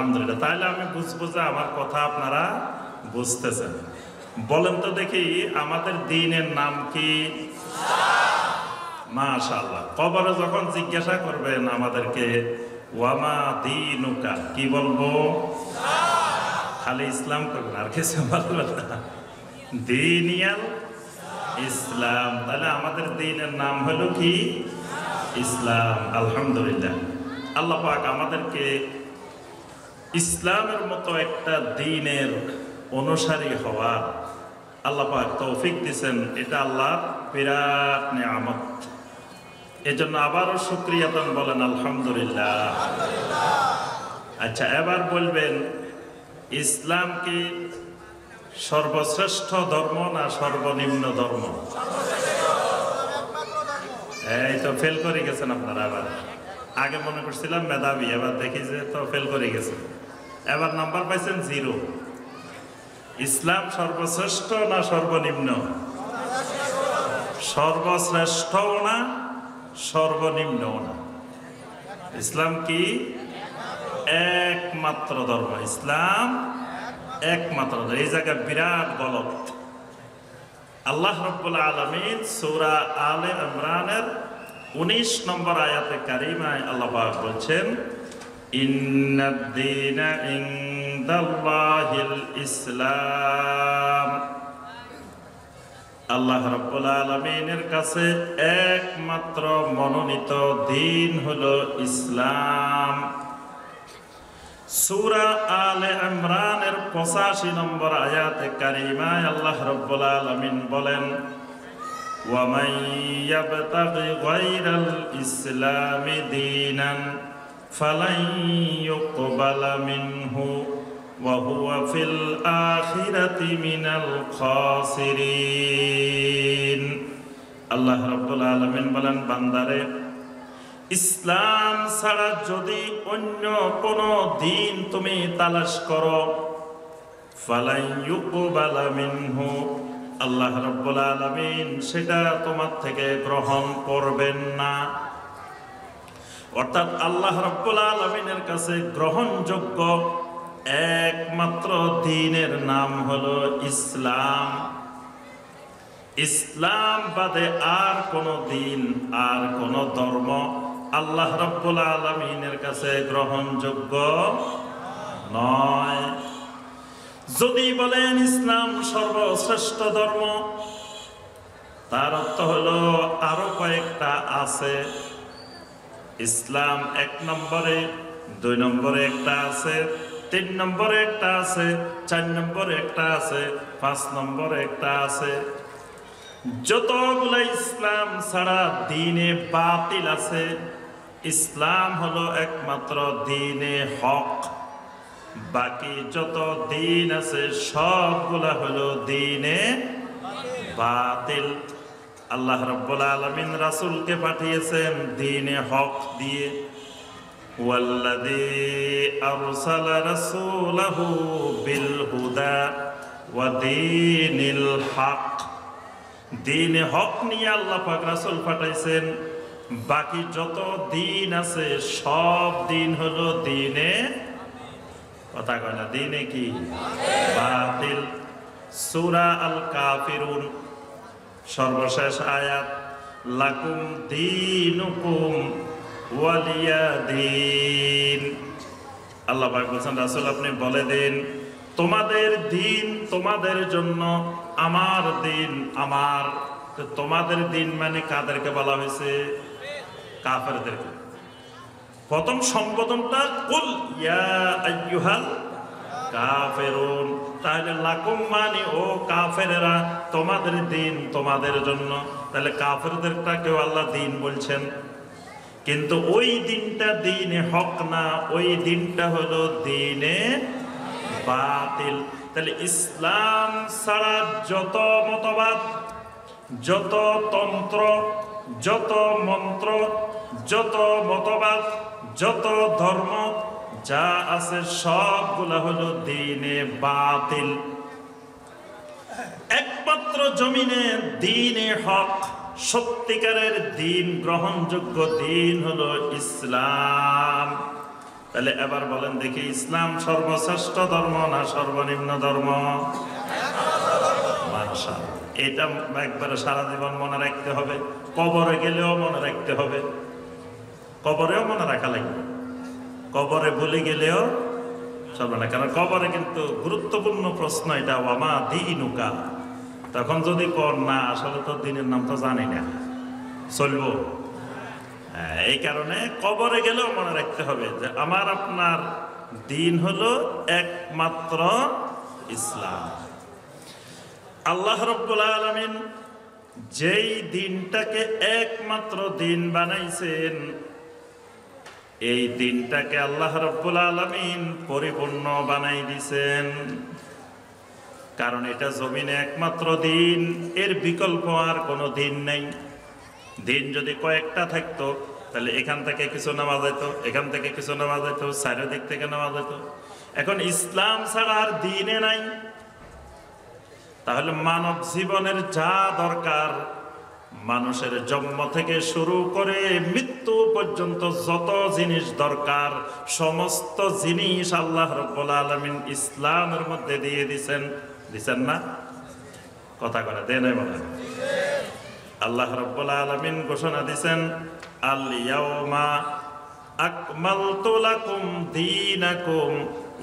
আলহামদুলিল্লাহ, তাহলে আমি বুঝবো যে আমার কথা আপনারা বুঝতেছেন। বলেন তো দেখি, আমাদের দ্বীনের নাম কি? মাশাআল্লাহ। কবরে যখন জিজ্ঞাসা করবেন আমাদেরকে ওয়ামা দীনুকা, কি বলবো? খালি ইসলাম করবেন, আর কিছু বলবেন না। দীনিয়াল ইসলাম। তাহলে আমাদের দ্বীনের নাম হলো কি? ইসলাম। আলহামদুলিল্লাহ, আল্লাহ পাক আমাদেরকে ইসলামের মতো একটা দ্বীনের অনুসারী হওয়ার আল্লাহ পাক তৌফিক দিয়েছেন। এটা আল্লাহর বিরাট নিয়ামত। এজন্য আবারও শুকরিয়া বলেন আলহামদুলিল্লাহ। আচ্ছা, এবার বলবেন ইসলাম কি সর্বশ্রেষ্ঠ ধর্ম না সর্বনিম্ন ধর্ম? এই তো ফেল করে গেছেন আপনারা। আবার আগে মনে করছিলাম মেধাবী, এবার দেখি যে তো ফেল করে গেছেন। এবার নাম্বার পাইছেন 0। ইসলাম সর্বশ্রেষ্ঠ না সর্বনিম্ন? সর্বশ্রেষ্ঠও না সর্বনিম্নও না। ইসলাম কি? একমাত্র ধর্ম। ইসলাম একমাত্র ধর্ম। এই জায়গায় বিরাট গলত। আল্লাহ রাব্বুল আলামিন সূরা আলে ইমরানের 19 নম্বর আয়াতে কারিমায় আল্লাহ পাক বলছেন, ইন্নাদ দীনা ইনদাল্লাহিল ইসলাম। আল্লাহ রাব্বুল আলামিনের কাছে একমাত্র মনোনীত দ্বীন হলো ইসলাম। সূরা আলে ইমরানের 85 নম্বর আয়াতে কারিমায় আল্লাহ রাব্বুল আলামিন বলেন, ওয়া মান ইয়াবতাগি গায়রাল ইসলামি দীনান ফালান ইউকবালা মিনহু ওয়া হুয়া ফিল আখিরাতি মিনাল খাসিরিন। আল্লাহ রাব্বুল আলামিন বলেন, বান্দারে, ইসলাম ছাড়া যদি অন্য কোন দিন তুমি তালাশ করো, ফালাই ইউকবালা মিনহু, আল্লাহ রাব্বুল আলামিন সেটা তোমার থেকে গ্রহণ করবেন না। অর্থাৎ আল্লাহ রাব্বুল আলামিনের কাছে গ্রহণযোগ্য একমাত্র দ্বীনের নাম হলো ইসলাম। ইসলাম বাদে আর কোন দিন, আর কোন ধর্ম আল্লাহ রাব্বুল আলামিনের কাছে গ্রহণযোগ্য নয়। যদি বলেন ইসলাম সর্বশ্রেষ্ঠ ধর্ম, তার অর্থ হলো আরো কয়েকটা আছে। ইসলাম 1 নম্বরে, 2 নম্বরে একটা আছে, 3 নম্বরে একটা আছে, 4 নম্বরে একটা আছে, 5 নম্বরে একটা আছে। যতগুলো ইসলাম ছাড়া দ্বীনে বাতিল আছে, ইসলাম হলো একমাত্র দ্বীনে হক। বাকি যত দ্বীন আছে সবগুলা হলো দ্বীনে বাতিল। আল্লাহ রাব্বুল আলামিন রাসূলকে পাঠিয়েছেন দ্বীনে হক দিয়ে। ওয়াল্লাযী আরসালা রাসূলাহু বিল হুদা ওয়া দীনিল হক। দ্বীনে হক নিয়ে আল্লাহ পাক রাসূল পাঠাইছেন। বাকি যত দ্বীন আছে সব দ্বীন হলো দ্বীনে, কথা কয় না, দ্বীনে কি? বাতিল। সূরা আল কাফিরুন সর্বশেষ আয়াত, লাকুম দীনুকুম ওয়ালিয়া দীন। আল্লাহ পাক বলেন, রাসূল আপনি বলে দিন, তোমাদের দিন তোমাদের জন্য, আমার দিন আমার। তোমাদের দিন মানে কাদেরকে বলা হয়েছে? কাফেরদেরকে। প্রথম সম্বোধনটা কুল ইয়া আইয়ুহাল কাফিরুন। তাহলে লাকুম মানে ও কাফেরেরা, তোমাদের দিন তোমাদের জন্য। তাহলে কাফেরদেরটাকেও আল্লাহ দিন বলছেন, কিন্তু ওই দিনটা দ্বীনে হক না, ওই দিনটা হলো দ্বীনে বাতিল। তাহলে ইসলাম ছাড়া যত মতবাদ, যত তন্ত্র, যত মন্ত্র, যত মতবাদ, যত ধর্ম যা আছে সবগুলা হলো দ্বীনে বাতিল। একমাত্র জমিনে দ্বীনে হক, সত্যিকারের দ্বীন, গ্রহণযোগ্য দ্বীন হলো ইসলাম। তাহলে এবার বলেন দেখি, ইসলাম সর্বশ্রেষ্ঠ ধর্ম না সর্বনিম্ন ধর্ম? মাশাআল্লাহ, এটা একবারে সারা জীবন মনে রাখতে হবে। কবরে গেলেও মনে রাখতে হবে, কবরেও মনে রাখা লাগবে। কবরে ভুলে গেলেও চলবে না, কারণ কবরে কিন্তু গুরুত্বপূর্ণ প্রশ্ন এটা, ওয়ামা দীনুকা। তখন যদি কর না আসলে তো দিনের নাম তো জানি না, চলবো? এই কারণে কবরে গেলেও মনে রাখতে হবে যে আমার আপনার দিন হলো একমাত্র ইসলাম। আল্লাহ রাব্বুল আলামিন যেই দিনটাকে একমাত্র দিন বানাইছেন, এই দিনটাকে আল্লাহ রাব্বুল আলামিন পরিপূর্ণ বানাই দিছেন। কারণ এটা জমিনে একমাত্র দিন, এর বিকল্প আর কোনো দিন নেই। দিন যদি কয়েকটা থাকতো তাহলে এখান থেকে কিছু নেওয়া যেত, এখান থেকে কিছু নেওয়া যেত, চারিদিক থেকে নেওয়া যেত। এখন ইসলাম ছাড়া আর দিনে নাই। তাহলে মানব জীবনের যা দরকার, মানুষের জন্ম থেকে শুরু করে মৃত্যু পর্যন্ত যত জিনিস দরকার, সমস্ত জিনিস আল্লাহ রাব্বুল আলামিন ইসলামের মধ্যে দিয়ে দিছেন। দিছেন না? কথা করে দেন। আল্লাহ রাব্বুল আলামিন ঘোষণা দিছেন, আল ইয়াউমা আকমালতু লাকুম দীনাকুম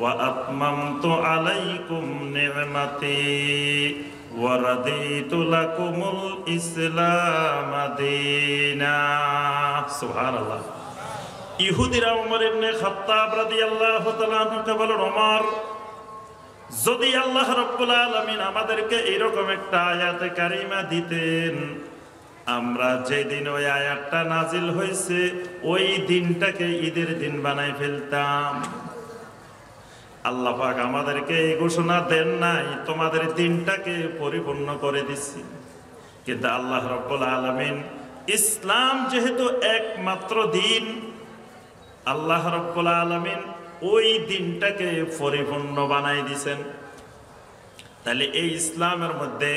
ওয়া আতমামতু আলাইকুম নি'মাতি ওয়া রাদিতু লাকুমুল ইসলাম দীনা। সুবহানাল্লাহ। ইহুদিরা ওমর ইবনে খাত্তাব রাদিয়াল্লাহু তাআলা আনহুকে বলেন, ওমর, যদি আল্লাহ রাব্বুল আলামিন আমাদেরকে এরকম একটা আয়াতে কারিমা দিতেন, আমরা যেদিন ওই আয়াতটা নাজিল হয়েছে ওই দিনটাকে ঈদের দিন বানাই ফেলতাম। আল্লাহ পাক আমাদেরকে এই ঘোষণা দেন নাই তোমাদের দিনটাকে পরিপূর্ণ করে দিচ্ছি, কিন্তু আল্লাহ রাব্বুল আলামিন ইসলাম যেহেতু একমাত্র দিন, আল্লাহ রাব্বুল আলামিন ওই দিনটাকে পরিপূর্ণ বানাই দিছেন। তাহলে এই ইসলামের মধ্যে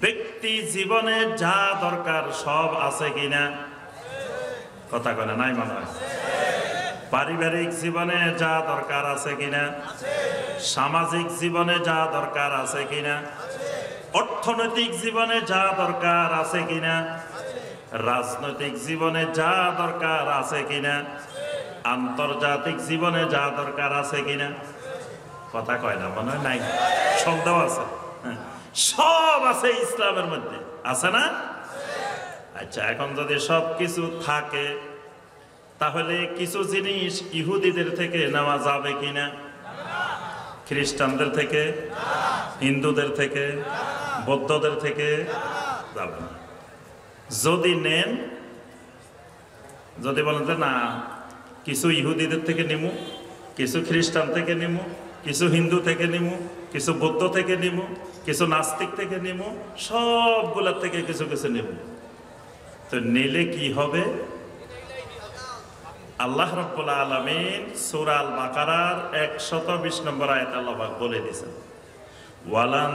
ব্যক্তি জীবনে যা দরকার সব আছে কিনা? কথা বলে নাই মনে হয়। পারিবারিক জীবনে যা দরকার আছে কিনা? সামাজিক জীবনে যা দরকার আছে কিনা? অর্থনৈতিক জীবনে যা দরকার আছে কিনা? রাজনৈতিক জীবনে যা দরকার আছে কিনা? আন্তর্জাতিক জীবনে যা দরকার আছে কিনা? কথা কয় না মনে হয় নাই, শব্দ আছে, সব আছে ইসলামের মধ্যে, আছে না? আচ্ছা, এখন যদি সব কিছু থাকে তাহলে কিছু জিনিস ইহুদিদের থেকে নেওয়া যাবে কিনা? খ্রিস্টানদের থেকে, হিন্দুদের থেকে, বৌদ্ধদের থেকে যাবে না। যদি নেন, যদি বলেন যে না কিছু ইহুদিদের থেকে নিমু, কিছু খ্রিস্টান থেকে নিমু, কিছু হিন্দু থেকে নিমু, কিছু বৌদ্ধ থেকে নিমু, কিছু নাস্তিক থেকে নিমু, সবগুলোর থেকে কিছু কিছু নিমু, তো নিলে কি হবে? আল্লাহ রাব্বুল আলামিন সূরা আল বাকারার 120 নম্বর আয়াতে আল্লাহ পাক বলে দিয়েছেন, ওয়ালান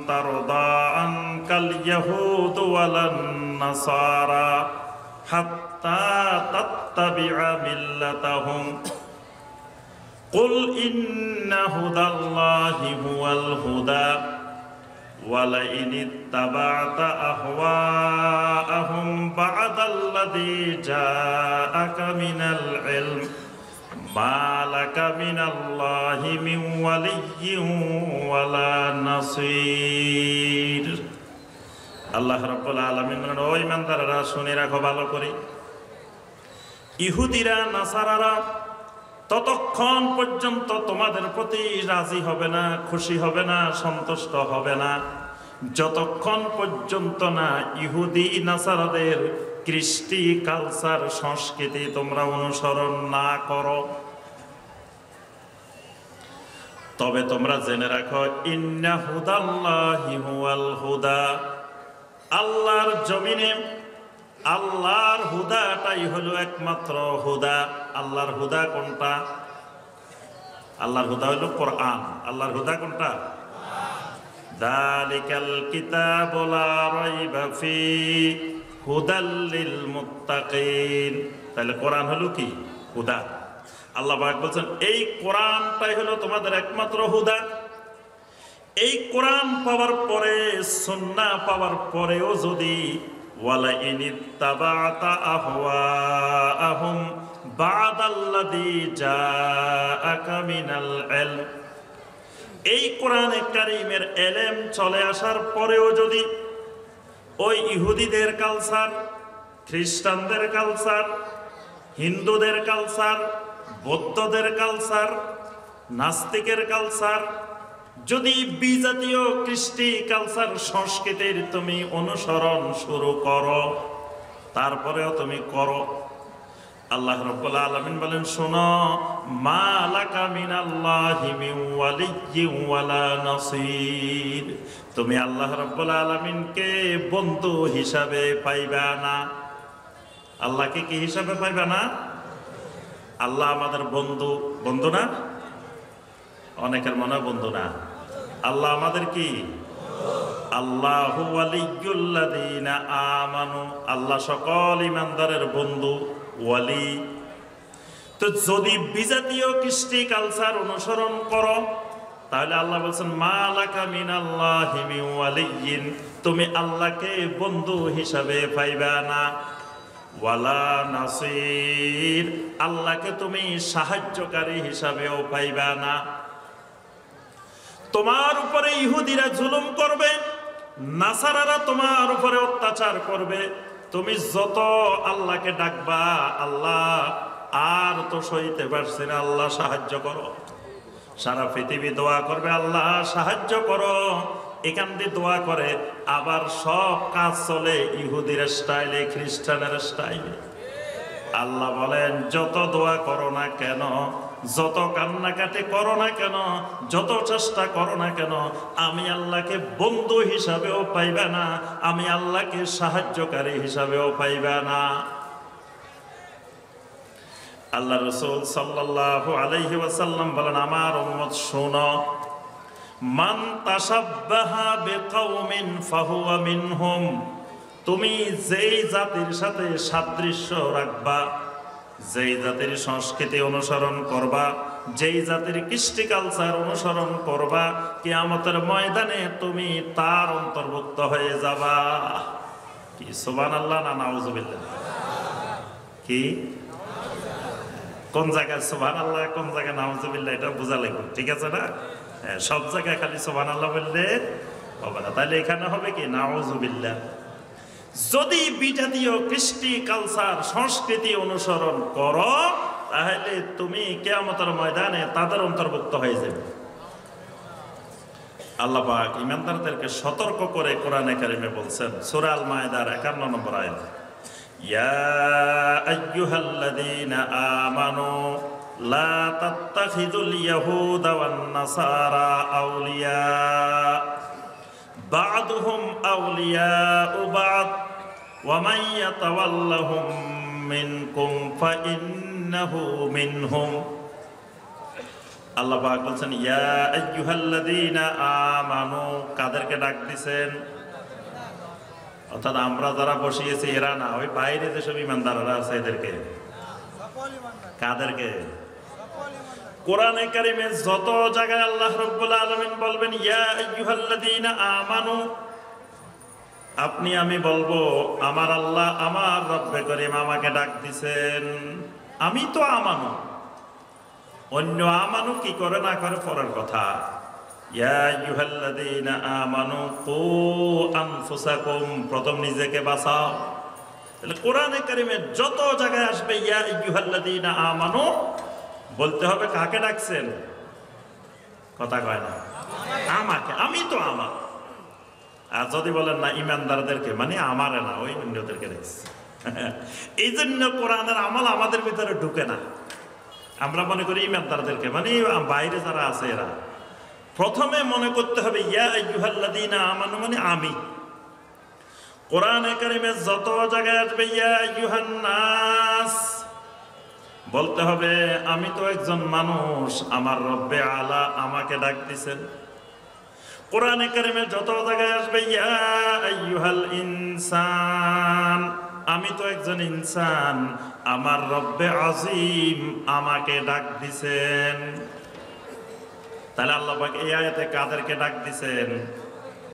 তারদা আনকাল ইয়াহুদ ওয়ালান নাসারা হাত্তা তাত্তাবিআ মিল্লাতাহুম কুল ইন্না হুদাল্লাহি হুয়াল হুদা ওয়ালা ইন ইত্তাবা'তা আহওয়াআহুম বা'দাল্লাযী জাআকা মিনাল ইলম মা লাকা মিনাল্লাহি মিন ওয়ালিয়্যিন ওয়ালা নাসীর। আল্লাহ রাব্বুল আলামিন বলেন, ও ঈমানদাররা শুনে রাখো ভালো করে, ইহুদিরা নাসারারা ততক্ষণ পর্যন্ত তোমাদের প্রতি রাজি হবে না, খুশি হবে না, সন্তুষ্ট হবে না, যতক্ষণ পর্যন্ত না ইহুদি নাসারাদের কৃষ্টি কালচার সংস্কৃতি তোমরা অনুসরণ না করো। তবে তোমরা জেনে রাখো, ইন্না হুদাল্লাহি হুয়াল হুদা, আল্লাহর জমিনে আল্লাহর হুদাটাই হলো একমাত্র হুদা। আল্লাহর হুদা কোনটা? আল্লাহর হুদা হলো কোরআন। আল্লাহর হুদা কোনটা? যালিকাল কিতাবু লা রাইবা ফি হুদাল লিল মুত্তাকিন। তাহলে কোরআন হলো কি? হুদা। আল্লাহ পাক বলছেন এই কোরআনটাই হলো তোমাদের একমাত্র হুদা। এই কোরআন পাওয়ার পরে, সুন্নাহ পাওয়ার পরেও যদি ওয়ালা ইনিত্তাবাতা আহওয়াআহুম বাদাল্লাযী জাআকা মিনাল ইলম, এই কোরআনে কারীমের ইলম চলে আসার পরেও যদি ওই ইহুদিদের কালচার, খ্রিস্টানদের কালচার, হিন্দুদের কালচার, বৌদ্ধদের কালচার, নাস্তিকের কালচার, যদি বিজাতীয় কৃষ্টি কালচার সংস্কৃতির তুমি অনুসরণ শুরু করো, তারপরেও তুমি করো, আল্লাহ রাব্বুল আলামিন বলেন শোনো, মা লাকা মিনাল্লাহি মিন ওয়ালিয়্যিন ওয়ালা নাসীর, তুমি আল্লাহ রাব্বুল আলামিনকে বন্ধু হিসাবে পাইবা না। আল্লাহকে কি হিসাবে পাইবা না? আল্লাহ আমাদের বন্ধু, বন্ধু না? অনেকের মনে হয় বন্ধু না। আল্লাহ আমাদের কি? আল্লাহু ওয়ালিয়্যুল্লাযীনা আমানু, আল্লাহ সকল ঈমানদারের বন্ধু, ওয়ালি। তো যদি বিজাতীয় কৃষ্টি কালচার অনুসরণ করো, তাহলে আল্লাহ বলছেন মা লাকা মিনাল্লাহি মিন ওয়ালিয়্যিন, তুমি আল্লাহকে বন্ধু হিসাবে পাইবা না, ওয়ালা নাসির, আল্লাহকে তুমি সাহায্যকারী হিসাবেও পাইবা না। তোমার উপরে ইহুদিরা জুলুম করবে, নাসারারা তোমার উপরে অত্যাচার করবে, তুমি যত আল্লাহকে ডাকবা, আল্লাহ আর তো সইতে পারছি না, আল্লাহ সাহায্য করো, সারা পৃথিবী দোয়া করবে আল্লাহ সাহায্য করো, এখান দিয়ে দোয়া করে, আবার সব কাজ চলে ইহুদির স্টাইলে, খ্রিস্টানের স্টাইলে। আল্লাহ বলেন যত দোয়া করো না কেন, যত কান্নাকাটি করো না কেন, যত চেষ্টা করো না কেন, আমি আল্লাহকে বন্ধু হিসাবেও পাইবা না, আমি আল্লাহকে সাহায্যকারী হিসাবেও পাইবা না। আল্লাহ রাসূল সাল্লাল্লাহু আলাইহি ওয়াসাল্লাম বলেন আমার উম্মত শোনো, মান তাশাব্বাহা বিকাওমিন ফাহুয়া মিনহুম, তুমি যেই জাতির সাথে সাদৃশ্য রাখবা, যেই জাতির সংস্কৃতি অনুসরণ করবা, যেই জাতির কৃষ্টি কালচার অনুসরণ করবা, কিয়ামতের ময়দানে তুমি তার অন্তর্ভুক্ত হয়ে যাবা। কি সুবহানাল্লাহ না নাউজুবিল্লাহ? কি কোন জায়গায় সুবহানাল্লাহ, কোন জায়গায় নাউজুবিল্লাহ, এটা বোঝা লাগবে, ঠিক আছে না? সব জায়গায় খালি সুবহানাল্লাহ বললে হবে না, তাহলে এখানে হবে কি নাউজুবিল্লাহ। যদি বিজাতীয় কৃষ্টি কালচার সংস্কৃতি অনুসরণ করো, তাহলে তুমি কিয়ামতের ময়দানে তাদের অন্তর্ভুক্ত হয়ে যাবে। আল্লাহ পাক ঈমানদারদেরকে সতর্ক করে কোরআনে কারিমে বলছেন, সূরা আল মায়েদার 51 নম্বর আয়াত, ইয়া আইয়ুহাল্লাযীনা আমানু লা তাত্তাখিযুল ইয়াহুদা ওয়ান নাসারা আউলিয়া বা'দুহুম আউলিয়াউ বা'দ ওয়া মান ইয়াতাওয়াল্লাহুম মিনকুম ফাইন্নাহু মিনহুম। আল্লাহ পাক বলছেন ইয়া আইয়ুহাল্লাযীনা আমানু, কাদেরকে ডাক দিবেন? অর্থাৎ আমরা যারা বসিয়েছি এরা না, ওই বাইরে যেসব ইমানদাররা আছে এদেরকে। কাদেরকে? কোরআনে কারিমে যত জায়গায় আল্লাহ রাব্বুল আলামিন বলবেন ইয়া আইয়ুহাল্লাযীনা আমানু, আপনি আমি বলবো আমার আল্লাহ আমার রব্বে করিম আমাকে ডাক দিছেন, আমি তো আমানু। অন্য আমানু কি করে না করে পরের কথা। ইয়া আইয়ুহাল্লাযীনা আমানু কু আনফুসাকুম, প্রথম নিজেকে বাঁচাও। তাহলে কোরআনে কারিমে যত জায়গায় আসবে ইয়া আইয়ুহাল্লাযীনা আমানু, বলতে হবে কাকে ডাকছেন? কথা কয় না, আমাকে, আমি তো আমার। আর যদি বলেন না ইমানদারদেরকে, মানে আমারে না, ওই অন্যদেরকে দেখছি। এই জন্য কোরআনের আমল আমাদের ভিতরে ঢুকে না। আমরা মনে করি ইমানদারদেরকে, মানে বাইরে যারা আছে এরা। প্রথমে মনে করতে হবে ইয়া আইয়ুহাল্লাযীনা আমানু মানে আমি। কোরআনে কারিমে যত জায়গায় আসবে ইয়া আইয়ুহান নাস, বলতে হবে আমি তো একজন মানুষ, আমার রব্বে আলা আমাকে ডাক দিছেন। কোরআনে কারিমে যত জায়গায় আসবে ইয়া আইয়ুহাল ইনসান, আমি তো একজন ইনসান, আমার রব্বে আজিম আমাকে ডাক দিছেন। তাহলে আল্লাহ পাক এই আয়াতে কাদেরকে ডাক দিছেন?